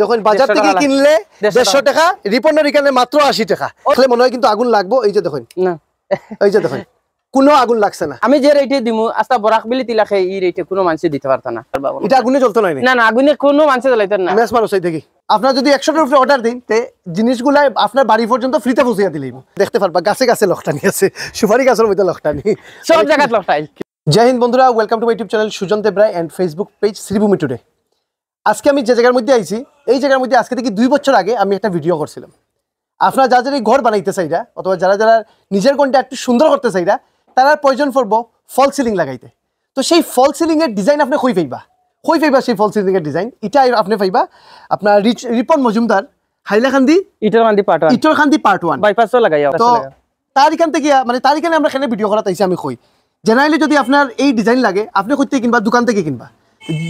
দেখুন বাজার থেকে কিনলে 150 টাকা, রিপনের এখানে মাত্র 80 টাকা। তাহলে মনে হয় কিন্তু আগুন লাগবো। এই যে দেখুন, না এই যে দেখুন কোনো আগুন লাগছে না। আমি যে রেটে দিমু আস্তা বরাকবিলি তিলাখে এই রেটে কোনো মানুষ দিতে পারত না। এটা আগুনে জ্বলতো না। না না আগুনে কোনো মানুষ জ্বালাইতেন না। মেস মানুষ দেখি আপনারা যদি 100 টাকার উপরে অর্ডার দিন তে জিনিসগুলা আপনার বাড়ি পর্যন্ত ফ্রিতে পৌঁছে দিলেই দেখতে পারবা। গাছে গাছে লকটানি আছে, সুপারি গাছের মধ্যে লকটানি, সব জায়গায় লকটাই। জয় হিন্দ বন্ধুরা, welcome to my YouTube channel Sujan Debroy and Facebook page Sribhumi today. আজকে আমি যে জায়গার মধ্যে আইছি, এই জায়গার মধ্যে আজকে থেকে 2 বছর আগে আমি একটা ভিডিও করছিলাম। আপনারা যারা যারা ঘর বানাইতে চাইরা অথবা যারা যারা নিজের ঘরটা একটু সুন্দর করতে চাইরা তারা প্রয়োজন পড়বো ফল সিলিং লাগাইতে। তো সেই ফল সিলিং এর ডিজাইন আপনি কই পাইবা সেই ফল সিলিং এর ডিজাইন এটা আপনি পাইবা আপনার রিপন মজুমদার, হাইলাকান্দি ইটরখান্দি পার্ট 1 বাইপাসও লাগাইয়া। তো তার এখান থেকে মানে তার এখানে আমরা এখানে ভিডিও করা তাইছি। আমি কই জেনারেলি যদি আপনার এই ডিজাইন লাগে আপনি কইতে কিনবা দোকান থেকে কিনবা।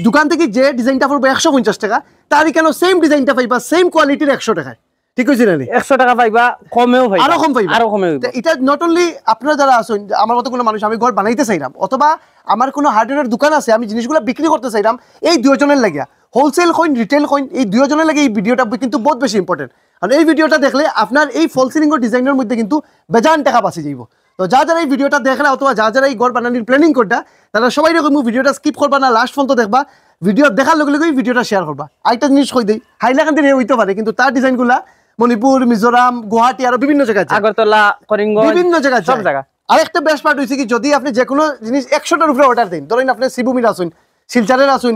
দোকান থেকে যে ডিজাইনটা পড়বে 150 টাকা, তার এখানে সেম ডিজাইনটা পাইবা সেম কোয়ালিটির 100 টাকায়। ঠিক আছে না? 100 টাকা পাইবা, কমেও পাইবা, আরো কম পাইবা, আরো কমে হইবা। এটা নট অনলি আপনারা যারা আছেন, আমার মতো কোনো মানুষ আমি ঘর বানাইতে চাইলাম অথবা আমার কোনো হার্ডওয়্যারের দোকান আছে আমি জিনিসগুলো বিক্রি করতে চাইলাম, এই দুজনের লাগিয়া হোলসেল কইন রিটেল কইন এই দুজনের লাগে এই ভিডিওটা কিন্তু বহুত বেশি ইম্পর্টেন্ট। কারণ এই ভিডিওটা দেখলে আপনার এই ফল সিলিং এর ডিজাইনের মধ্যে কিন্তু বেজান টাকা বাঁচে যাইব। তো যারা যারা এই ভিডিওটা দেখলা অথবা যারা যারা এই ঘর বানানোর প্ল্যানিং করটা তারা সবাই রকম ভিডিওটা স্কিপ করবা না, লাস্ট পর্যন্ত দেখবা। ভিডিও দেখার লগে লগে ভিডিওটা শেয়ার করবা। আরেকটা জিনিস কই দেই, হাইলাকান্দির হইতে পারে কিন্তু তার ডিজাইনগুলা মণিপুর, মিজোরাম, গুয়াহাটি আরো বিভিন্ন জায়গায়, আগরতলা, করিমগঞ্জ, বিভিন্ন জায়গায়, সব জায়গা। আরেকটা বেস্ট পার্ট হইছে কি, যদি আপনি যে কোনো জিনিস 100 টাকার উপরে অর্ডার দেন, ধরেন আপনি শ্রীভূমির আসুন, শিলচরের আসুন,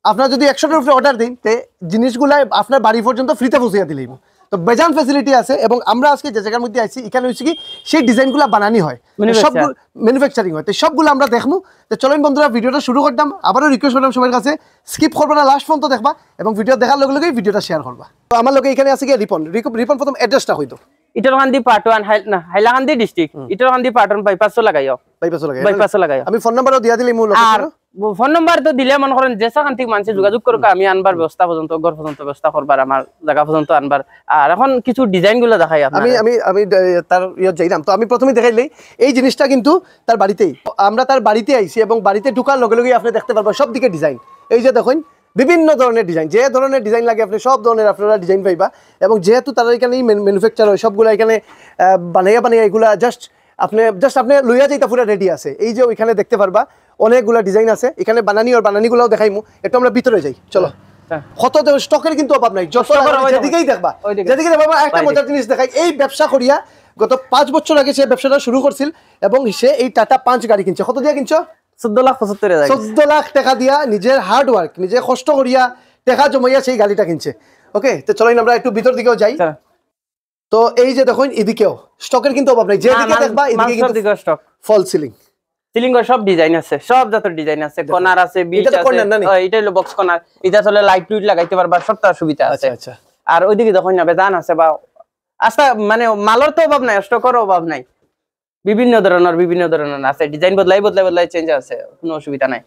আপনার যদি 100 টাকার উপরে অর্ডার দেন তে জিনিসগুলা আপনার বাড়ি পর্যন্ত ফ্রিতে পৌঁছে দিলেই। তো বেজান ফ্যাসিলিটি আছে। এবং আমরা আজকে যে জায়গার মধ্যে আইছি এখানে হইছে কি সেই ডিজাইনগুলো বানানি হয়, সবগুলো ম্যানুফ্যাকচারিং হয়। তো সবগুলো আমরা দেখবো। তো চলেন বন্ধুরা ভিডিওটা শুরু করতাম। আবারও রিকোয়েস্ট করলাম সবার কাছে স্কিপ করবা না, লাস্ট পর্যন্ত দেখবা এবং ভিডিও দেখার লগে লগে ভিডিওটা শেয়ার করবা। তো আমার লগে এখানে আছে কি রিপন প্রথম অ্যাড্রেসটা হইতো ইটরখান্দি পার্ট 1 হাইলাকান্দি ডিস্ট্রিক্ট, ইটরখান্দি পার্ট 1 বাইপাসও লাগাইও। আমি ফোন নাম্বারও দিয়া দিলি মূল। আর ফোন নাম্বার তো দিলে মনে করেন যে সাকান্তিক মানুষ যোগাযোগ করুক, আমি আনবার ব্যবস্থা পর্যন্ত ঘর পর্যন্ত ব্যবস্থা করবার, আমার জায়গা পর্যন্ত আনবার। আর এখন কিছু ডিজাইন গুলো দেখাই আমি আমি আমি তার যাইলাম। তো আমি প্রথমে দেখাইলেই এই জিনিসটা কিন্তু তার বাড়িতেই, আমরা তার বাড়িতে আইছি এবং বাড়িতে ঢুকার লগে লগে আপনি দেখতে পারবেন সব দিকে ডিজাইন। এই যে দেখুন বিভিন্ন ধরনের ডিজাইন, যে ধরনের ডিজাইন লাগে আপনি সব ধরনের আপনারা ডিজাইন পাইবা। এবং যেহেতু তারা এখানেই ম্যানুফ্যাকচার হয় সবগুলো এখানে বানাইয়া এগুলা জাস্ট আপনি লইয়া যাইতা পুরো রেডি আছে। এই যে ওইখানে দেখতে পারবা অনেকগুলা ডিজাইন আছে এখানে বানানিগুলোও দেখাইমু। একটু আমরা ভিতরে যাই, চলো। কত স্টকের কিন্তু অভাব নাই, যেদিকেই দেখবা যেদিকে দেখবা। একটা মজার জিনিস দেখাই, এই ব্যবসা করিয়া গত 5 বছর আগে সে ব্যবসাটা শুরু করছিল এবং সে এই টাটা পাঞ্চ গাড়ি কিনছে। কত দিয়া কিনছো? 14 লাখ টাকা দিয়া নিজের হার্ড ওয়ার্ক, নিজে কষ্ট করিয়া টাকা জমাইয়া সেই গাড়িটা কিনছে। ওকে, তো চলেন আমরা একটু ভিতর দিকেও যাই। তো এই যে দেখুন এদিকেও স্টকের কিন্তু অভাব নাই, যেদিকে দেখবা এদিকে কিন্তু স্টক। ফল সিলিং এর সব ডিজাইন আছে, সব জাতের ডিজাইন আছে, কর্নার আছে, বিচ আছে। এটা হলো বক্স কর্নার, এটা হলো লাইট টুইট লাগাইতে পারবা, সবটা সুবিধা আছে। আচ্ছা। আর ওইদিকে দেখুন না বেদান আছে বা আস্তা মানে মালের তো অভাব নাই, স্টকের অভাব নাই। বিভিন্ন ধরনের আছে, ডিজাইন বদলাই চেঞ্জ আছে, কোনো অসুবিধা নাই।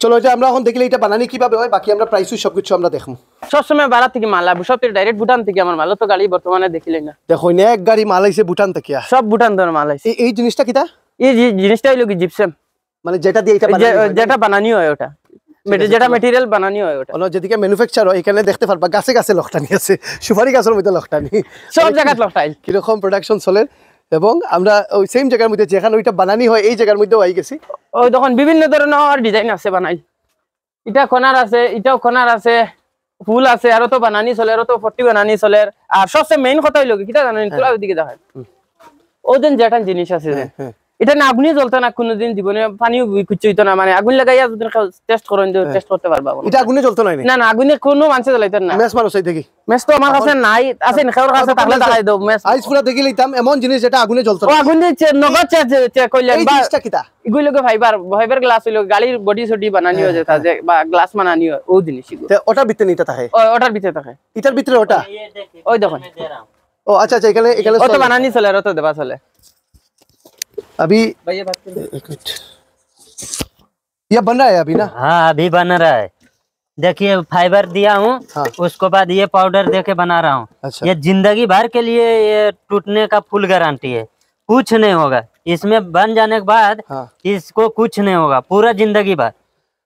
চলো এটা আমরা এখন দেখলে এটা বানানি কিভাবে হয়, বাকি আমরা প্রাইস সবকিছু আমরা দেখবো। সবসময় বাড়া থেকে মাল আবু, সব ডাইরেক্ট ভুটান থেকে। আমার মাল তো গাড়ি বর্তমানে দেখিলেন না, দেখো এক গাড়ি মাল আইছে ভুটান থেকে, সব ভুটান ধরনের মাল আইছে। এই জিনিসটা কিটা? এই জিনিসটা হইলো কি জিপসাম, মানে যেটা দিয়ে যেটা বানানি হয় ওটা, যেটা ম্যাটেরিয়াল বানানি হয় ওটা। যেদিকে ম্যানুফ্যাকচার হয় এখানে দেখতে পারবা গাছে গাছে লকটানি আছে, সুপারি গাছের মধ্যে লকটানি, সব জায়গায় লকটাই। কিরকম প্রোডাকশন চলে। এবং আমরা ওই সেম জায়গার মধ্যে যেখানে ওইটা বানানি হয় এই জায়গার মধ্যেও আই গেছি। ওই তখন বিভিন্ন ধরনের ডিজাইন আছে বানাই, এটা কর্নার আছে, এটাও কর্নার আছে, ফুল আছে, আরো তো বানানি চলে, আরো তো 40 বানানি চলে। আর সবচেয়ে মেইন কথা হইলো কি কিটা জানেন, তোলা ওইদিকে দেখায় ওদিন যেটা জিনিস আছে এটা না আগুনই জ্বলতো না কোনোদিন জীবনে, পানিও কুচ্ছ হইতো না। মানে আগুন লাগাইয়া যদি টেস্ট করেন টেস্ট করতে পারবা। এটা আগুনে জ্বলতো না? না না আগুনে কোনো মানুষ জ্বালাইতেন না। মেস মানুষ দেখি, মেস তো আমার কাছে নাই, আছে না কারোর কাছে থাকলে দেখাই দাও। মেস আইস পুরা দেখি লইতাম এমন জিনিস যেটা আগুনে জ্বলতো না। আগুনে নগদ চেক কইলেন বা জিনিসটা কিটা? এগুলোকে ফাইবার গ্লাস হইলো, গাড়ির বডি সডি বানানি হয়ে যেতা যে বা গ্লাস বানানি হয় ওই জিনিস। ওটার ভিতরে নিতে থাকে, ওটার ভিতরে থাকে, এটার ভিতরে ওটা। ওই দেখুন। ও আচ্ছা আচ্ছা, এখানে ওটা বানানি চলে, আর ওটা দেবা চলে। अभी ये बन रहा है अभी ना? हाँ अभी बन रहा है। देखिए फाइबर दिया हूँ। हाँ। उसके बाद ये पाउडर देके बना रहा हूँ। अच्छा। ये जिंदगी भर के लिए ये टूटने का फुल गारंटी है, कुछ नहीं होगा इसमें। बन जाने के बाद हाँ। इसको कुछ नहीं होगा पूरा जिंदगी भर।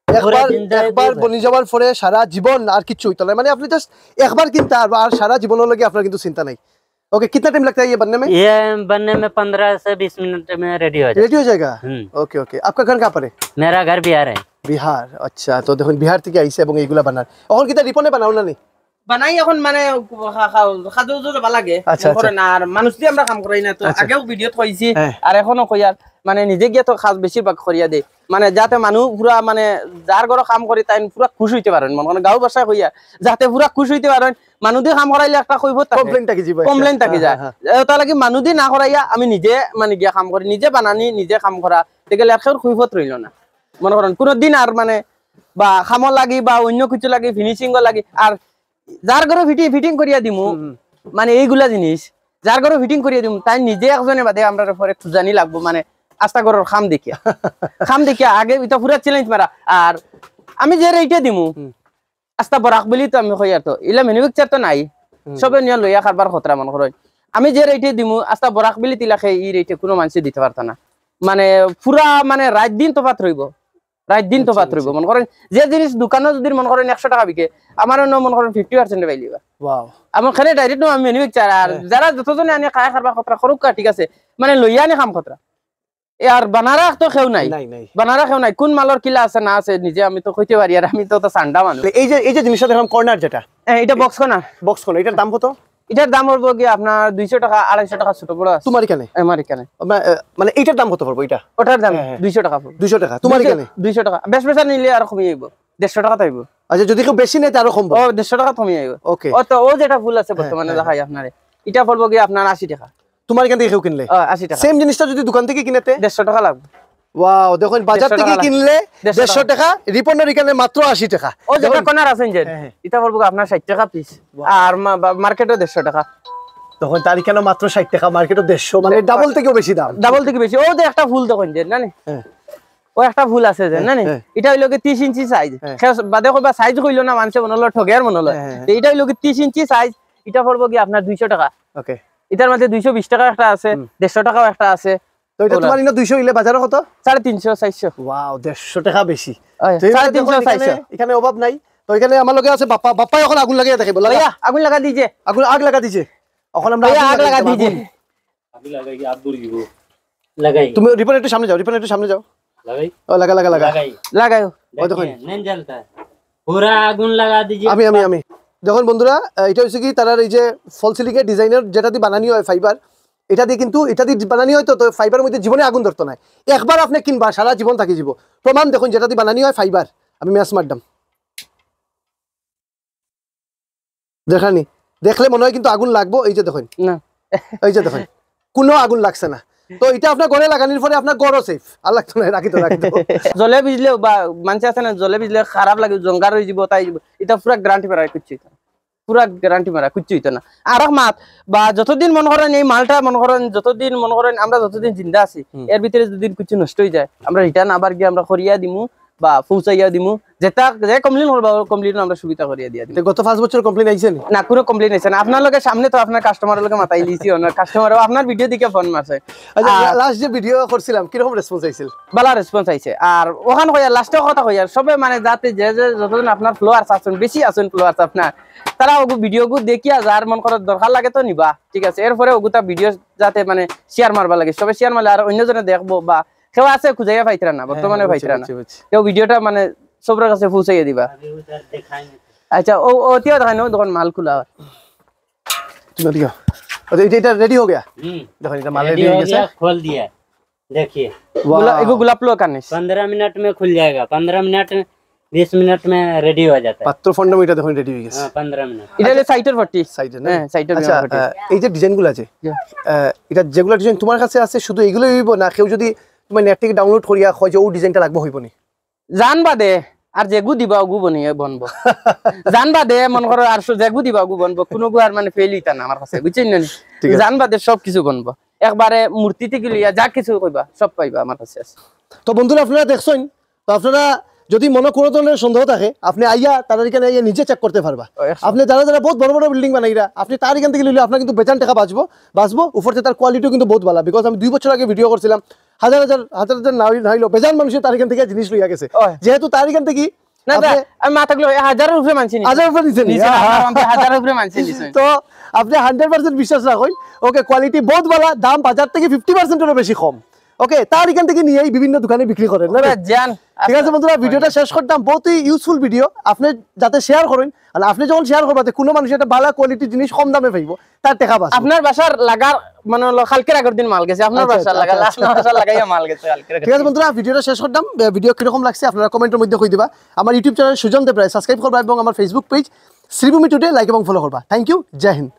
একবার বনি যাওয়ার পরে সারা জীবন আর কিছু হইতো না, মানে আপনি জাস্ট একবার কিনতে আর সারা জীবনের লগে আপনার কিন্তু চিন্তা নাই। ओके, कितना टाइम लगता है ये बनने में? ये बनने में 15 से 20 मिनट में रेडी हो जाएगा। रेडी हो जाएगा। ओके ओके, आपका घर कहाँ पर है? मेरा घर बिहार है। बिहार, अच्छा। तो देखो बिहार থেকে আইছে এবং এইগুলা বানার এখন কিটা রিপনে বানাও না নি বানাই এখন মানে খাদু যাব লাগে করে না আর মানুষ দিয়ে আমরা কাম করাই না তো আগেও ভিডিওত কইছি আর এখনো কইয়ার মানে নিজে গিয়ে তো খাস বেশিরভাগ করিয়া দে মানে যাতে মানুষ পুরা মানে যার ঘরে কাম করি তাই পুরা খুশ হইতে পারেন মানে গাঁও ভাষায় কইয়া যাতে পুরা খুশ হইতে পারেন মানুষ দিয়ে কাম করাইলে একটা কইব কমপ্লেন থাকি যায় তাহলে কি মানুষ দিয়ে না করাইয়া আমি নিজে মানে গিয়া কাম করি নিজে বানানি নিজে কাম করা দেখলে আর কেউ কইবত রইল না মনে করেন কোনদিন আর মানে বা খামর লাগি বা অন্য কিছু লাগি ফিনিশিং লাগি আর যার ঘরে ফিটিং করিয়া দিমু মানে এইগুলা জিনিস যার ঘরে ফিটিং করিয়া দিমু তাই নিজে একজনে বাদে আমরা পরে খুঁজানি লাগবো মানে আস্তা ঘরের খাম দেখিয়া আগে এটা পুরা চ্যালেঞ্জ মারা আর আমি যে রেটে দিমু আস্তা বরাক বলি তো আমি কই আর তো ইলা ম্যানুফ্যাকচার তো নাই সবে নিয়া লইয়া কারবার খতরা মন করই আমি যে রেটে দিমু আস্তা বরাক বলি তিলাকে এই রেটে কোনো মানুষ দিতে পারত না মানে পুরা মানে রাত দিন তফাত রইব রাত দিন তফাত রইব মন করেন যে জিনিস দোকানে যদি মন করেন 100 টাকা বিকে আমার মন করেন 50% পাইলিবা ওয়াও আমার খানে ডাইরেক্ট আমি ম্যানুফ্যাকচার আর যারা যতজনে আনি খায় কারবার খতরা করুক ঠিক আছে মানে লইয়া আনি কাম খতরা আর বানারা তো কেউ নাই বানারা কেউ নাই কোন মালর কিলা আছে না আছে নিজে আমি তো কইতে পারি আর আমি তো সান্ডা মানুষ এই যে জিনিসটা দেখলাম কর্নার যেটা এটা বক্স কোনা এটার দাম কত এটার দাম পড়বো কি আপনার 200 টাকা 250 টাকা ছোট বড় আছে তোমার এখানে আমার এখানে মানে এটার দাম কত পড়বে এটা ওটার দাম 200 টাকা পড়বে 200 টাকা তোমার এখানে 200 টাকা বেশ বেশি নিলে আর কমই আইবো 150 টাকা তাইবো আচ্ছা যদি কেউ বেশি নেয় তারও কমবো ও 150 টাকা কমই আইবো ওকে ও তো ও যেটা ফুল আছে বর্তমানে দেখাই আপনারে এটা পড়বো কি আপনার 80 টাকা তোমার এখান থেকে কেউ কিনলে 80 টাকা সেম জিনিসটা যদি দোকান থেকে কিনেতে 150 টাকা লাগবে ওয়াও দেখুন বাজার থেকে কিনলে 150 টাকা রিপনের এখানে মাত্র 80 টাকা ও যেটা কোনার আছে যে এটা পড়বো আপনার 60 টাকা পিস আর মার্কেটে 150 টাকা তখন তার এখানে মাত্র 60 টাকা মার্কেটে 150 মানে ডাবল থেকেও বেশি দাম ডাবল থেকে বেশি ও যে একটা ফুল দেখুন যে না ও একটা ফুল আছে যে না এটা হইলো কি 30 ইঞ্চি সাইজ বাদে কইবা সাইজ কইলো না মানুষে মনলো ঠগের মনলো এটা হইলো কি 30 ইঞ্চি সাইজ এটা পড়বো কি আপনার 200 টাকা ওকে এটার মধ্যে 220 টাকা একটা আছে 150 টাকাও একটা আছে তো এটা তোমার ইনা 200 ইলে বাজারে কত 350 400 ওয়াও 150 টাকা বেশি 350 400 এখানে অভাব নাই তো এখানে আমার লগে আছে বাপ্পা এখন আগুন লাগিয়ে দেখাইবো লাগা আগুন লাগা দিজে আগ লাগা দিছে এখন আমরা আগ লাগা দিজে আগুন লাগাই আগ দূর দিব লাগাই তুমি রিপন একটু সামনে যাও লাগাই ও লাগা লাগাও ও দেখুন नहीं जलता है पूरा আগুন লাগা দিজিয়ে আমি দেখুন বন্ধুরা এটা হচ্ছে কি তার এই যে ফল সিলিকের ডিজাইনের যেটা দিয়ে বানানি হয় ফাইবার এটা দিয়ে কিন্তু এটা দিয়ে বানানি হয় তো ফাইবারের মধ্যে জীবনে আগুন ধরতো না একবার আপনি কিনবা সারা জীবন থাকি যাব প্রমাণ দেখুন যেটা দিয়ে বানানি হয় ফাইবার আমি ম্যাচ মারলাম দেখানি দেখলে মনে হয় কিন্তু আগুন লাগবো এই যে দেখুন না এই যে দেখুন কোনো আগুন লাগছে না তো এটা আপনার ঘরে লাগানোর পরে আপনার গড় সেফ আর লাগতো না রাখি তো জলে ভিজলে বা মানুষ আছে না জলে ভিজলে খারাপ লাগে জঙ্গার হয়ে যাব তাই এটা পুরা গ্যারান্টি মারা কিচ্ছু না আর মাত বা যতদিন মনে করেন এই মালটা মনে করেন যতদিন মনে করেন আমরা যতদিন জিন্দা আছি এর ভিতরে যদি কিছু নষ্ট হয়ে যায় আমরা রিটার্ন আবার গিয়ে আমরা করিয়া দিমু বা পৌঁছাইয়া দিমু যেটা যে কমপ্লেন করবা কমপ্লেন আমরা সুবিধা করিয়া দিয়া দিই গত 5 বছর কমপ্লেন আইছে না কোনো কমপ্লেন আইছে না আপনার লগে সামনে তো আপনার কাস্টমারের লগে মাতাই লিছি অন্য কাস্টমারও আপনার ভিডিও দেখে ফোন মারছে আচ্ছা লাস্ট যে ভিডিও করছিলাম কি রকম রেসপন্স আইছিল ভালো রেসপন্স আইছে আর ওখান কইয়া লাস্টে কথা কইয়া সবে মানে যাতে যে যতদিন আপনার ফলোয়ার্স আছেন বেশি আছেন ফলোয়ার্স আপনার তারা ওগু ভিডিওগু দেখিয়া যার মন করার দরকার লাগে তো নিবা ঠিক আছে এরপরে ওগুতা ভিডিও যাতে মানে শেয়ার মারবা লাগে সবে শেয়ার মারলে আর অন্যজনে দেখবো বা কেউ আছে খুঁজাইয়া পাইতরা না বর্তমানে পাইতরা না কেউ ভিডিওটা মানে সবার কাছে পৌঁছাইয়া দিবা আচ্ছা ও তিও দেখাই নাও দোকান মাল খোলা তুমি দিও এটা রেডি हो गया দেখো এটা মাল রেডি हो गया खोल दिया देखिए एगो गुलाब लो करने 15 मिनट में खुल जाएगा 15 मिनट 20 मिनट में रेडी हो जाता है মাত্র 15 মিনিটে দেখুন রেডি হয়ে গেছে हां 15 मिनट এটা সাইটের 40 সাইটের না হ্যাঁ সাইটের 40 এই যে ডিজাইনগুলো আছে এটা যেগুলো ডিজাইন তোমার কাছে আছে শুধু এগুলোই হইব না কেউ যদি তুমি নেট থেকে ডাউনলোড করিয়া হয় যে ও ডিজাইনটা লাগবে হইবনি জানবা দে আর যেগু দিবা গু বনিয়ে বনবো জানবা দে মন করো আর যেগু দিবা গু বনবো কোনো গু আর মানে ফেলিতা না আমার কাছে বুঝছেন না জানবা দে সব কিছু বনবো একবারে মূর্তি থেকে লিয়া যা কিছু কইবা সব পাইবা আমার কাছে আছে তো বন্ধুরা আপনারা দেখছেন তো আপনারা যদি মনে কোনো ধরনের সন্দেহ থাকে আপনি আইয়া তার এখানে আইয়া নিজে চেক করতে পারবা আপনি যারা যারা বহুত বড় বড় বিল্ডিং বানাইরা আপনি তার এখান থেকে নিলে আপনার কিন্তু বেচান টাকা বাঁচবো উপরতে তার কোয়ালিটিও কিন্তু বহুত ভালো বিকজ আমি 2 বছর আগে ভিডিও করছিলাম হাজার নাইলো বেজান মানুষের তার এখান থেকে জিনিস লইয়া গেছে যেহেতু তার এখান থেকে না আমি মাথাগুলো 1000 উপরে মানছি নি 1000 উপরে নিছেন 1000 উপরে মানছি নি তো আপনি 100% বিশ্বাস রাখুন ওকে কোয়ালিটি বহুত ভালো দাম বাজার থেকে 50% এরও বেশি কম ওকে তার এখান থেকে নিয়েই বিভিন্ন দোকানে বিক্রি করেন না জান ঠিক আছে বন্ধুরা ভিডিওটা শেষ করতাম বহুতই ইউজফুল ভিডিও আপনি যাতে শেয়ার করেন আর আপনি যখন শেয়ার করবেন কোনো মানুষ একটা ভালো কোয়ালিটির জিনিস কম দামে পাইবো তার টাকা পাবে আপনার বাসার লাগার মানে কালকের আগের দিন মাল গেছে আপনার বাসার লাগা আপনার বাসার লাগাইয়া মাল গেছে কালকের ঠিক আছে বন্ধুরা ভিডিওটা শেষ করতাম ভিডিও কিরকম লাগছে আপনারা কমেন্টের মধ্যে কই দিবা আমার YouTube channel Sujan Debroy subscribe করবা এবং আমার Facebook page Sribhumi today like এবং ফলো করবা থ্যাংক ইউ জয় হিন্দ